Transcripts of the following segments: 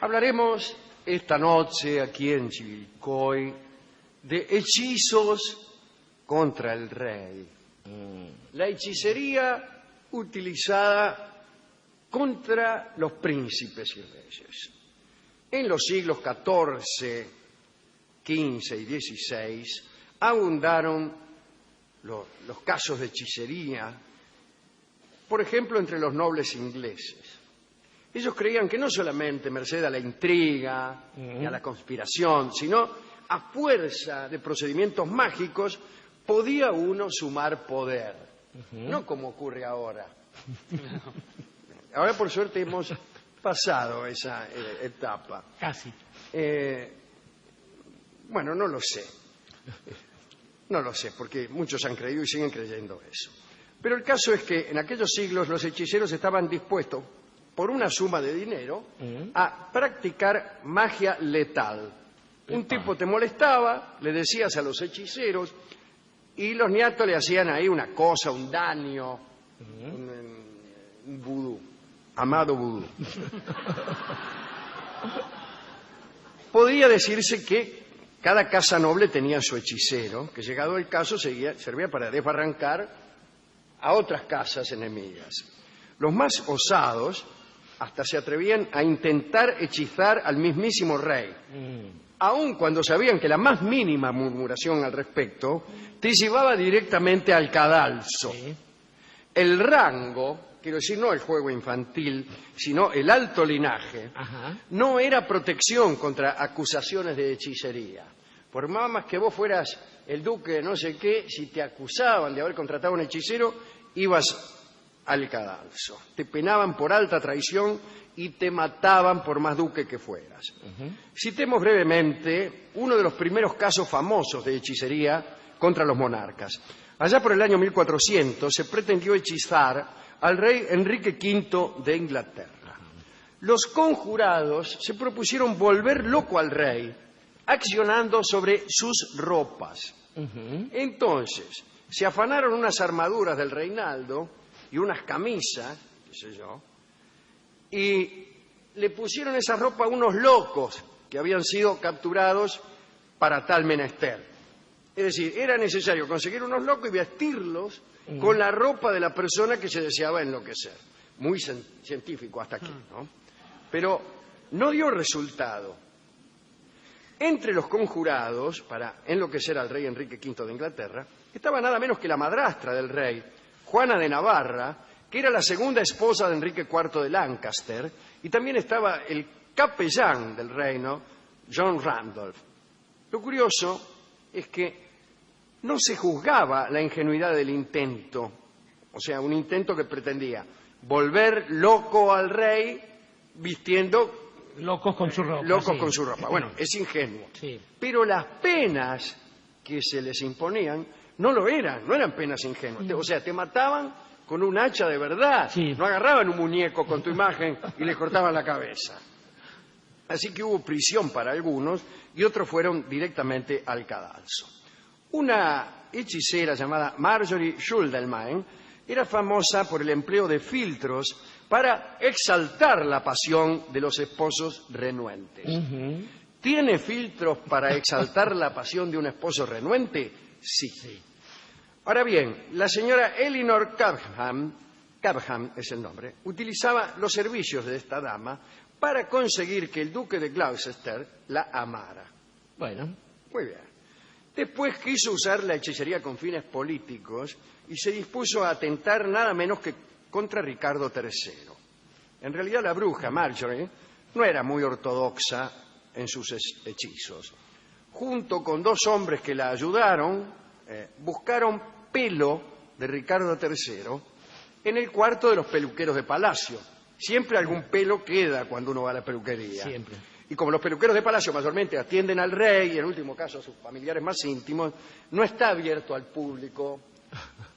Hablaremos esta noche aquí en Chivilcoy de hechizos contra el rey. La hechicería utilizada contra los príncipes y reyes. En los siglos XIV, XV y XVI abundaron los casos de hechicería, por ejemplo, entre los nobles ingleses. Ellos creían que no solamente merced a la intriga y a la conspiración, sino a fuerza de procedimientos mágicos podía uno sumar poder. No como ocurre ahora. Ahora, por suerte, hemos pasado esa etapa. Casi. Bueno, no lo sé. No lo sé, porque muchos han creído y siguen creyendo eso. Pero el caso es que en aquellos siglos los hechiceros estaban dispuestos, por una suma de dinero, a practicar magia letal. Un tipo te molestaba, le decías a los hechiceros, y los niatos le hacían ahí una cosa, un daño, un vudú, amado vudú. Podría decirse que cada casa noble tenía su hechicero, que llegado el caso servía para desbarrancar a otras casas enemigas. Los más osados hasta se atrevían a intentar hechizar al mismísimo rey, aun cuando sabían que la más mínima murmuración al respecto te llevaba directamente al cadalso. Sí. El rango, quiero decir, no el juego infantil, sino el alto linaje, no era protección contra acusaciones de hechicería. Por más que vos fueras el duque de no sé qué, si te acusaban de haber contratado a un hechicero, ibas al cadalso. Te penaban por alta traición y te mataban por más duque que fueras. Citemos brevemente uno de los primeros casos famosos de hechicería contra los monarcas. Allá por el año 1400 se pretendió hechizar al rey Enrique V de Inglaterra. Los conjurados se propusieron volver loco al rey, accionando sobre sus ropas. Entonces, se afanaron unas armaduras del reinaldo y unas camisas, qué sé yo, y le pusieron esa ropa a unos locos que habían sido capturados para tal menester. Es decir, era necesario conseguir unos locos y vestirlos con la ropa de la persona que se deseaba enloquecer. Muy científico hasta aquí, ¿no? Pero no dio resultado. Entre los conjurados para enloquecer al rey Enrique V de Inglaterra estaba nada menos que la madrastra del rey, Juana de Navarra, que era la segunda esposa de Enrique IV de Lancaster, y también estaba el capellán del reino, John Randolph. Lo curioso es que no se juzgaba la ingenuidad del intento, o sea, un intento que pretendía volver loco al rey vistiendo Locos con su ropa. locos sí. con su ropa. Bueno, es ingenuo. Sí. Pero las penas que se les imponían no lo eran, no eran penas ingenuas. O sea, te mataban con un hacha de verdad. Sí. No agarraban un muñeco con tu imagen y le cortaban la cabeza. Así que hubo prisión para algunos y otros fueron directamente al cadalso. Una hechicera llamada Marjorie Schuldelmein era famosa por el empleo de filtros para exaltar la pasión de los esposos renuentes. ¿Tiene filtros para exaltar la pasión de un esposo renuente? Sí. Ahora bien, la señora Eleanor Cabham es el nombre, utilizaba los servicios de esta dama para conseguir que el duque de Gloucester la amara. Bueno. Muy bien. Después quiso usar la hechicería con fines políticos y se dispuso a atentar nada menos que contra Ricardo III. En realidad la bruja, Marjorie, no era muy ortodoxa en sus hechizos. Junto con dos hombres que la ayudaron, buscaron pelo de Ricardo III en el cuarto de los peluqueros de palacio. Siempre algún pelo queda cuando uno va a la peluquería. Siempre. Y como los peluqueros de palacio mayormente atienden al rey y en último caso a sus familiares más íntimos, no está abierto al público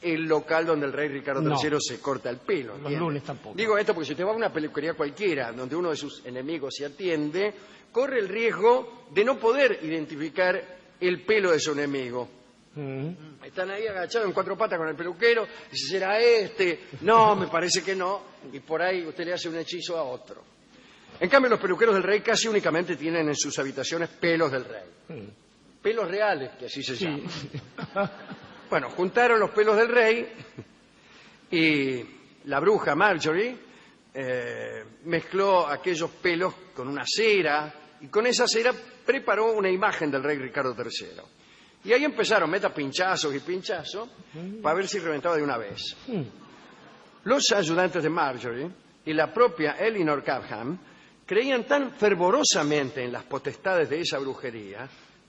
el local donde el rey Ricardo III se corta el pelo. Los lunes tampoco. Digo esto porque si usted va a una peluquería cualquiera donde uno de sus enemigos se atiende, corre el riesgo de no poder identificar el pelo de su enemigo. Están ahí agachados en cuatro patas con el peluquero, dice, ¿será este? No, me parece que no, y por ahí usted le hace un hechizo a otro. En cambio, los peluqueros del rey casi únicamente tienen en sus habitaciones pelos del rey. Pelos reales, que así se llaman. Bueno, juntaron los pelos del rey y la bruja Marjorie mezcló aquellos pelos con una cera y con esa cera preparó una imagen del rey Ricardo III. Y ahí empezaron, meta pinchazos y pinchazos, para ver si reventaba de una vez. Los ayudantes de Marjorie y la propia Eleanor Cabham creían tan fervorosamente en las potestades de esa brujería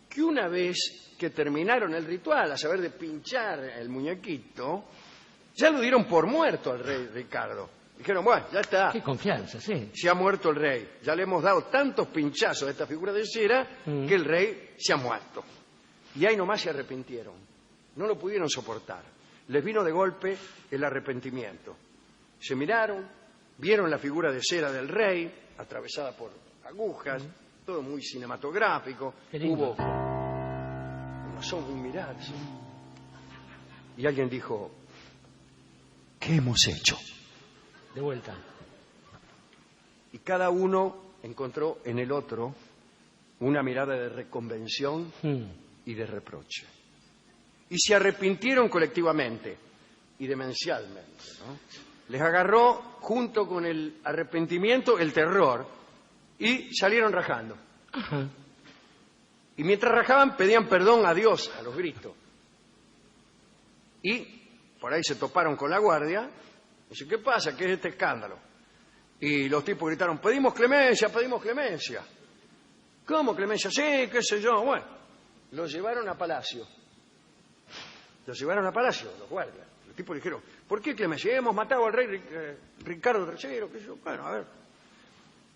que una vez que terminaron el ritual, a saber de pinchar el muñequito, ya lo dieron por muerto al rey Ricardo. Dijeron, bueno, ya está. Qué confianza, sí. Se ha muerto el rey. Ya le hemos dado tantos pinchazos a esta figura de cera que el rey se ha muerto. Y ahí nomás se arrepintieron. No lo pudieron soportar. Les vino de golpe el arrepentimiento. Se miraron, vieron la figura de cera del rey, atravesada por agujas, todo muy cinematográfico. Hubo un mirarse. Y alguien dijo, ¿qué hemos hecho? De vuelta. Y cada uno encontró en el otro una mirada de reconvención y de reproche. Y se arrepintieron colectivamente y demencialmente, ¿no? Les agarró, junto con el arrepentimiento, el terror, y salieron rajando. Ajá. Y mientras rajaban, pedían perdón a Dios, a los gritos. Y por ahí se toparon con la guardia. Dice, ¿qué pasa? ¿Qué es este escándalo? Y los tipos gritaron, pedimos clemencia, pedimos clemencia. ¿Cómo clemencia? Sí, qué sé yo. Bueno, los llevaron a palacio. Los llevaron a palacio, los guardias. Los tipos dijeron, ¿por qué clemencia? Hemos matado al rey Ricardo III, qué sé yo. Bueno, a ver.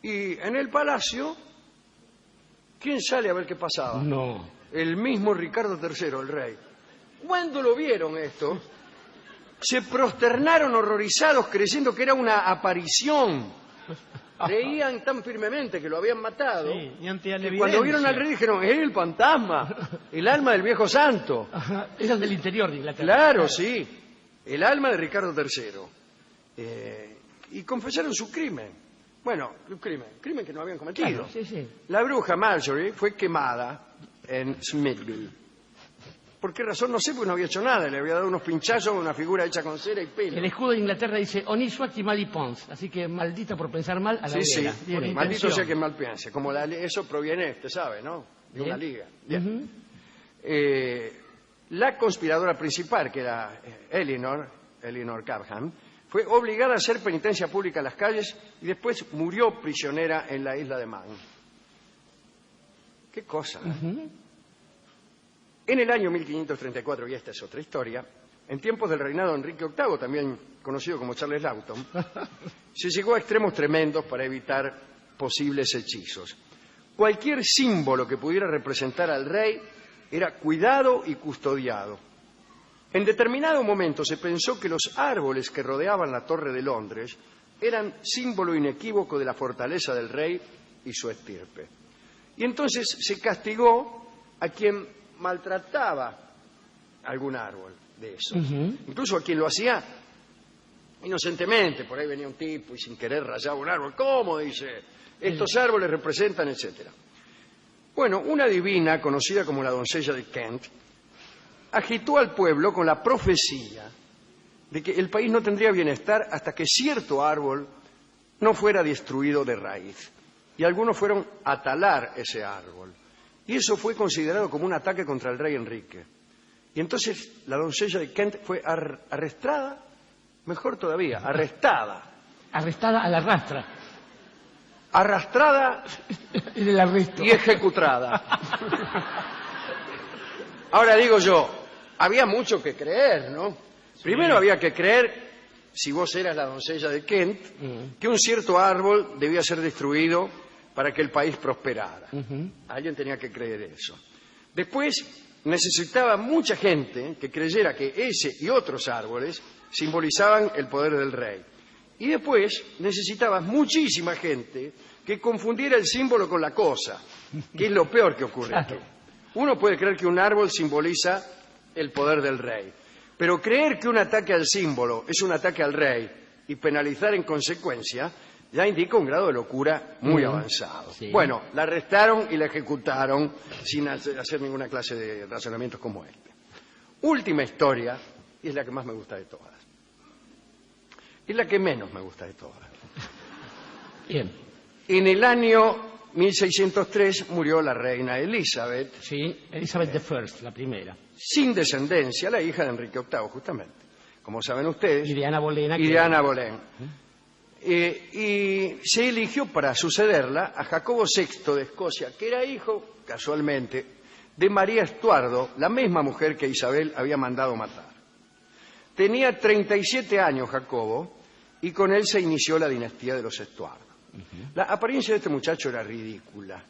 Y en el palacio, ¿quién sale a ver qué pasaba? No. El mismo Ricardo III, el rey. Cuando lo vieron esto, se prosternaron horrorizados creyendo que era una aparición. Creían tan firmemente que lo habían matado. Sí, y ante la que cuando vieron al rey dijeron, es el fantasma, el alma del viejo santo. Ajá. Eran del interior de Inglaterra. Claro, sí, el alma de Ricardo III. Y confesaron su crimen. Bueno, un crimen que no habían cometido. Claro, sí, sí. La bruja Marjorie fue quemada en Smithville. ¿Por qué razón? No sé, porque no había hecho nada. Le había dado unos pinchazos a una figura hecha con cera y pelo. El escudo de Inglaterra dice Onisuaki Mali Pons, así que maldita por pensar mal a la Sí, hoguera. sí, Bien, maldito intención. sea que mal piense. Como eso proviene, usted sabe, ¿no? De una liga. Bien. La conspiradora principal, que era Eleanor Cabham, fue obligada a hacer penitencia pública en las calles y después murió prisionera en la isla de Man. ¿Qué cosa? En el año 1534, y esta es otra historia, en tiempos del reinado de Enrique VIII, también conocido como Charles Lawton, se llegó a extremos tremendos para evitar posibles hechizos. Cualquier símbolo que pudiera representar al rey era cuidado y custodiado. En determinado momento se pensó que los árboles que rodeaban la Torre de Londres eran símbolo inequívoco de la fortaleza del rey y su estirpe. Y entonces se castigó a quien maltrataba algún árbol de esos. Incluso a quien lo hacía inocentemente. Por ahí venía un tipo y sin querer rayaba un árbol. ¿Cómo? Dice, estos árboles representan, etcétera. Bueno, una divina conocida como la doncella de Kent agitó al pueblo con la profecía de que el país no tendría bienestar hasta que cierto árbol no fuera destruido de raíz. Y algunos fueron a talar ese árbol. Y eso fue considerado como un ataque contra el rey Enrique. Y entonces la doncella de Kent fue arrestada, mejor todavía, arrestada. Arrestada a la rastra. Arrastrada En el arresto. y ejecutada. Ahora digo yo, había mucho que creer, ¿no? Primero había que creer, si vos eras la doncella de Kent, que un cierto árbol debía ser destruido para que el país prosperara. Alguien tenía que creer eso. Después necesitaba mucha gente que creyera que ese y otros árboles simbolizaban el poder del rey. Y después necesitaba muchísima gente que confundiera el símbolo con la cosa, que es lo peor que ocurre aquí. Uno puede creer que un árbol simboliza el poder del rey, pero creer que un ataque al símbolo es un ataque al rey y penalizar en consecuencia ya indica un grado de locura muy avanzado. Sí. Bueno, la arrestaron y la ejecutaron sin hacer ninguna clase de razonamientos como este. Última historia, y es la que más me gusta de todas. Es la que menos me gusta de todas. Bien. En el año 1603 murió la reina Elizabeth, Sí, Elizabeth I, la primera. sin descendencia, la hija de Enrique VIII, justamente. Como saben ustedes. Y de Ana Bolena. Y de Ana Bolén. Y se eligió para sucederla a Jacobo VI de Escocia, que era hijo, casualmente, de María Estuardo, la misma mujer que Isabel había mandado matar. Tenía 37 años Jacobo, y con él se inició la dinastía de los Estuardo. La apariencia de este muchacho era ridícula.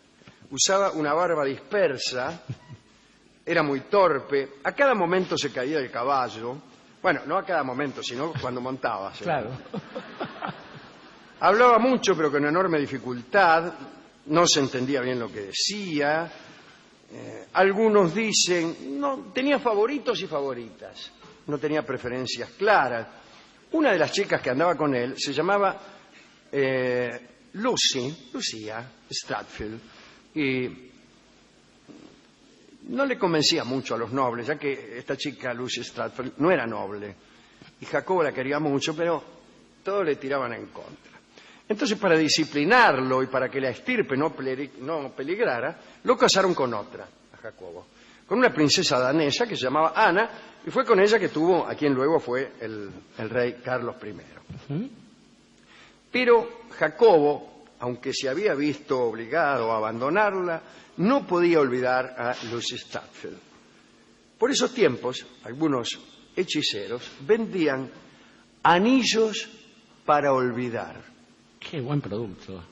Usaba una barba dispersa, era muy torpe, a cada momento se caía del caballo. Bueno, no a cada momento, sino cuando montaba. Claro. Hablaba mucho, pero con enorme dificultad, no se entendía bien lo que decía. Algunos dicen, no, tenía favoritos y favoritas, no tenía preferencias claras. Una de las chicas que andaba con él se llamaba Lucia Stratfield, y no le convencía mucho a los nobles, ya que esta chica, Lucy Stratfield, no era noble, y Jacobo la quería mucho, pero todos le tiraban en contra. Entonces, para disciplinarlo y para que la estirpe no peligrara, lo casaron con otra, a Jacobo, con una princesa danesa que se llamaba Ana, y fue con ella que tuvo a quien luego fue el rey Carlos I. Pero Jacobo, aunque se había visto obligado a abandonarla, no podía olvidar a Lucy Stratfield. Por esos tiempos, algunos hechiceros vendían anillos para olvidar. Qué buen producto.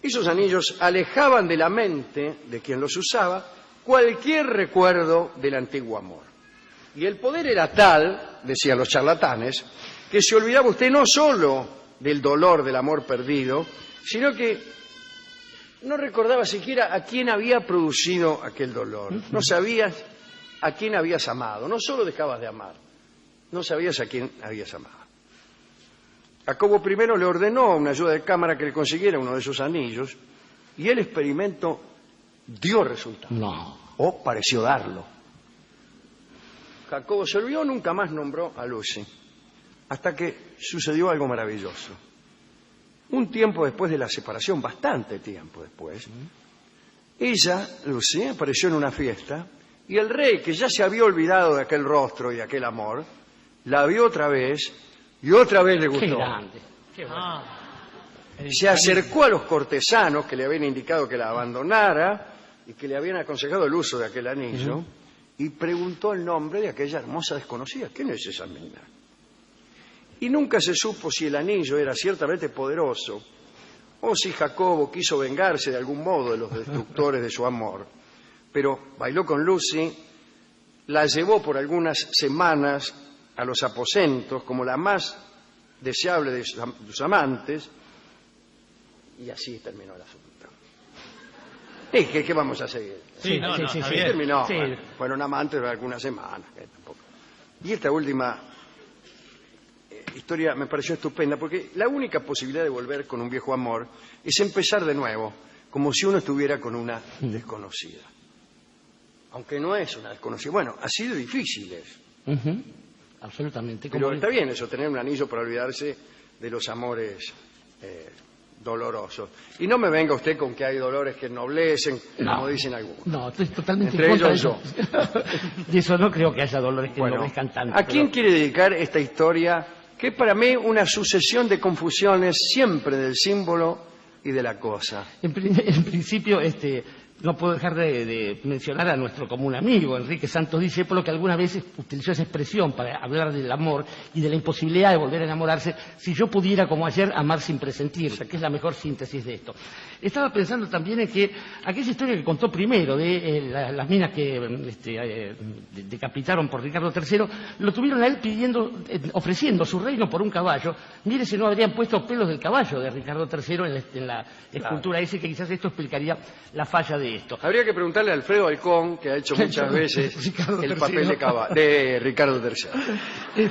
Esos anillos alejaban de la mente de quien los usaba cualquier recuerdo del antiguo amor. Y el poder era tal, decían los charlatanes, que se olvidaba usted no solo del dolor del amor perdido, sino que no recordaba siquiera a quién había producido aquel dolor. No sabías a quién habías amado. No solo dejabas de amar, no sabías a quién habías amado. Jacobo I le ordenó a una ayuda de cámara que le consiguiera uno de esos anillos, y el experimento dio resultado. No. O pareció darlo. Jacobo se olvidó, nunca más nombró a Lucy, hasta que sucedió algo maravilloso. Un tiempo después de la separación, bastante tiempo después, ella, Lucy, apareció en una fiesta, y el rey, que ya se había olvidado de aquel rostro y de aquel amor, la vio otra vez, y otra vez le gustó. Qué grande. Qué bueno. Se acercó a los cortesanos que le habían indicado que la abandonara y que le habían aconsejado el uso de aquel anillo, y preguntó el nombre de aquella hermosa desconocida. ¿Quién es esa mina? Y nunca se supo si el anillo era ciertamente poderoso o si Jacobo quiso vengarse de algún modo de los destructores de su amor. Pero bailó con Lucy, la llevó por algunas semanas a los aposentos como la más deseable de sus amantes, y así terminó el asunto. ¿Qué vamos a seguir? Sí, Así terminó. Sí. Bueno, fueron amantes de algunas semanas. Tampoco. Y esta última historia me pareció estupenda, porque la única posibilidad de volver con un viejo amor es empezar de nuevo, como si uno estuviera con una desconocida. Aunque no es una desconocida. Bueno, así de difíciles. Absolutamente. Pero está bien eso, tener un anillo para olvidarse de los amores dolorosos. Y no me venga usted con que hay dolores que ennoblecen, como dicen algunos. No, estoy totalmente Entre en contra ellos de eso. De eso no creo que haya dolores que ennoblecezcan tanto. ¿A quién quiere dedicar esta historia, que es para mí una sucesión de confusiones siempre del símbolo y de la cosa? En principio, no puedo dejar de mencionar a nuestro común amigo, Enrique Santos Discépolo, que algunas veces utilizó esa expresión para hablar del amor y de la imposibilidad de volver a enamorarse si yo pudiera, como ayer, amar sin presentir, que es la mejor síntesis de esto. Estaba pensando también en que aquella historia que contó primero de las minas que decapitaron por Ricardo III, lo tuvieron a él ofreciendo su reino por un caballo. Mire si no habrían puesto pelos del caballo de Ricardo III en la escultura ese, que quizás esto explicaría la falla de esto. Habría que preguntarle a Alfredo Alcón, que ha hecho muchas veces el papel de Ricardo III.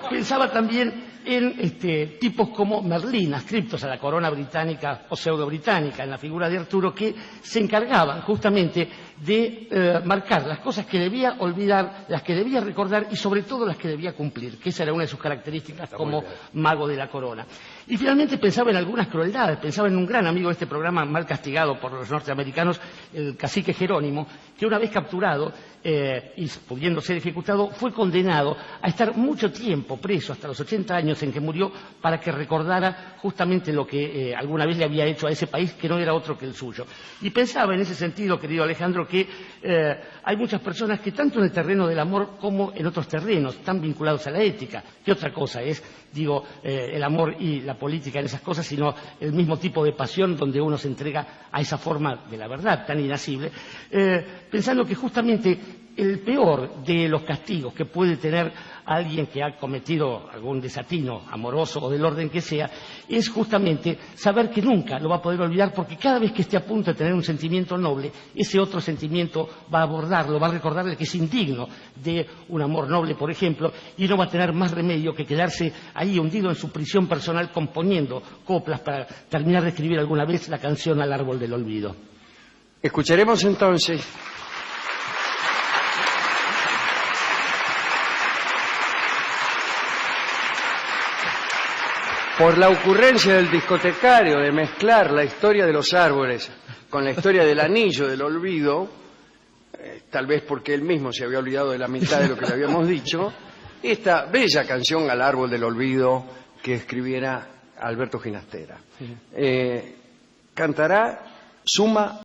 Pensaba también en tipos como Merlín, adscriptos a la corona británica o pseudo-británica, en la figura de Arturo, que se encargaban justamente de marcar las cosas que debía olvidar, las que debía recordar y sobre todo las que debía cumplir, que esa era una de sus características como mago de la corona. Y finalmente pensaba en algunas crueldades, pensaba en un gran amigo de este programa, mal castigado por los norteamericanos, el cacique Jerónimo, que una vez capturado y pudiendo ser ejecutado, fue condenado a estar mucho tiempo preso, hasta los 80 años en que murió, para que recordara justamente lo que alguna vez le había hecho a ese país, que no era otro que el suyo. Y pensaba en ese sentido, querido Alejandro, que hay muchas personas que tanto en el terreno del amor como en otros terrenos están vinculados a la ética. ¿Qué otra cosa es, digo, el amor y la política en esas cosas, sino el mismo tipo de pasión donde uno se entrega a esa forma de la verdad tan inasible, pensando que justamente el peor de los castigos que puede tener alguien que ha cometido algún desatino amoroso o del orden que sea, es justamente saber que nunca lo va a poder olvidar, porque cada vez que esté a punto de tener un sentimiento noble, ese otro sentimiento va a abordarlo, va a recordarle que es indigno de un amor noble, por ejemplo, y no va a tener más remedio que quedarse ahí hundido en su prisión personal componiendo coplas para terminar de escribir alguna vez la canción Al árbol del olvido. Escucharemos entonces por la ocurrencia del discotecario de mezclar la historia de los árboles con la historia del anillo del olvido, tal vez porque él mismo se había olvidado de la mitad de lo que le habíamos dicho, esta bella canción Al árbol del olvido que escribiera Alberto Ginastera. Cantará Suma